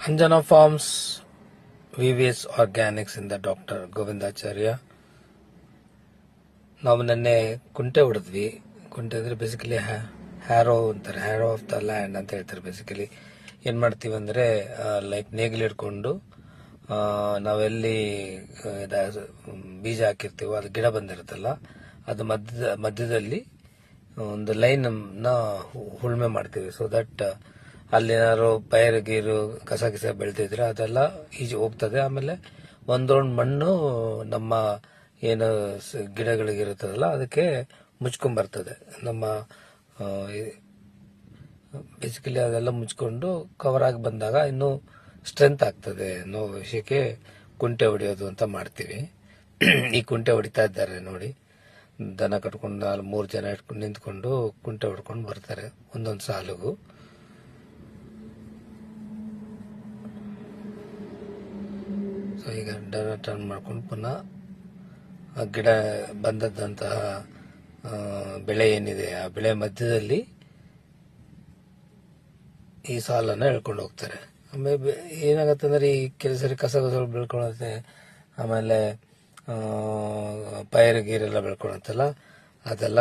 Anjana Farms, VVS Organics in the Dr. Govindacharya. ನಾವು ನೆನ್ನೆ ಕುಂಟೆ ಹೊಡೆದ್ವಿ. ಕುಂಟೆ ಅಂದರೆ ಬೇಸಿಕಲಿ ಹ್ಯಾರೋ ಅಂತಾರೆ, ಹ್ಯಾರೋ ಆಫ್ ದ ಲ್ಯಾಂಡ್ ಅಂತ ಹೇಳ್ತಾರೆ. ಬೇಸಿಕಲಿ ಏನು ಮಾಡ್ತೀವಿ ಅಂದರೆ ಲೈಕ್ ನೇಗಿಲು ಹಿಡ್ಕೊಂಡು ನಾವೆಲ್ಲಿ ಬೀಜ ಹಾಕಿರ್ತೀವೋ ಅದು ಗಿಡ ಬಂದಿರುತ್ತಲ್ಲ, ಅದು ಮಧ್ಯದಲ್ಲಿ ಒಂದು ಲೈನ್ನ ಉಳುಮೆ ಮಾಡ್ತೀವಿ. ಸೊ ದಟ್ ಅಲ್ಲೇನಾದ್ರು ಪೈರು ಗೀರು ಕಸ ಬೆಳೆದಿದ್ರೆ ಅದೆಲ್ಲ ಈಜಿ ಹೋಗ್ತದೆ. ಆಮೇಲೆ ಒಂದು ರೌಂಡ್ ಮಣ್ಣು ನಮ್ಮ ಏನು ಗಿಡಗಳಿಗಿರುತ್ತದಲ್ಲ ಅದಕ್ಕೆ ಮುಚ್ಕೊಂಡ್ಬರ್ತದೆ. ನಮ್ಮ ಬೇಸಿಕಲಿ ಅದೆಲ್ಲ ಮುಚ್ಕೊಂಡು ಕವರ್ ಆಗಿ ಬಂದಾಗ ಇನ್ನೂ ಸ್ಟ್ರೆಂತ್ ಆಗ್ತದೆ ಅನ್ನೋ ವಿಷಯಕ್ಕೆ ಕುಂಟೆ ಹೊಡೆಯೋದು ಅಂತ ಮಾಡ್ತೀವಿ. ಈ ಕುಂಟೆ ಹೊಡಿತಾ ಇದ್ದಾರೆ ನೋಡಿ, ದನ ಕಟ್ಕೊಂಡು 3 ಜನ ಇಟ್ಕೊಂಡು ನಿಂತ್ಕೊಂಡು ಕುಂಟೆ ಹೊಡ್ಕೊಂಡು ಬರ್ತಾರೆ ಒಂದೊಂದು ಸಾಲಿಗೂ. ಸೊ ಈಗ ಟರ್ನ್ ಮಾಡ್ಕೊಂಡು ಪುನಃ ಗಿಡ ಬಂದದ್ದಂತಹ ಬೆಳೆ ಏನಿದೆ ಆ ಬೆಳೆ ಮಧ್ಯದಲ್ಲಿ ಈ ಸಾಲನ್ನು ಎಳ್ಕೊಂಡು ಹೋಗ್ತಾರೆ. ಆಮೇಲೆ ಏನಾಗತ್ತೆ ಅಂದ್ರೆ ಈ ಕೆಲವು ಸರಿ ಕಸ ಬೆಳ್ಕೊಳತ್ತೆ, ಆಮೇಲೆ ಪೈರು ಗೀರೆಲ್ಲ ಬೆಳ್ಕೊಳತ್ತಲ್ಲ, ಅದೆಲ್ಲ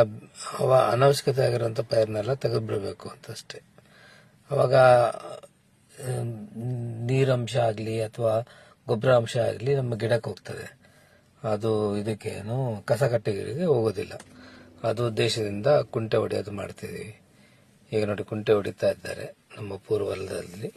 ಅನವಶ್ಯಕತೆ ಆಗಿರುವಂತ ಪೈರ್ನೆಲ್ಲ ತೆಗೆದು ಬಿಡಬೇಕು ಅಂತಷ್ಟೇ. ಅವಾಗ ನೀರಂಶ ಆಗಲಿ ಅಥವಾ ಗೊಬ್ಬರ ಅಂಶ ಆಗಲಿ ನಮ್ಮ ಗಿಡಕ್ಕೆ ಹೋಗ್ತದೆ, ಅದು ಇದಕ್ಕೇನು ಕಸ ಕಟ್ಟೆಗಳಿಗೆ ಹೋಗೋದಿಲ್ಲ. ಅದು ಉದ್ದೇಶದಿಂದ ಕುಂಟೆ ಹೊಡೆಯೋದು ಮಾಡ್ತಿದ್ದೀವಿ. ಈಗ ನೋಡಿ ಕುಂಟೆ ಹೊಡಿತಾ ಇದ್ದಾರೆ ನಮ್ಮ ಪೂರ್ವ ಹೊಲದಲ್ಲಿ.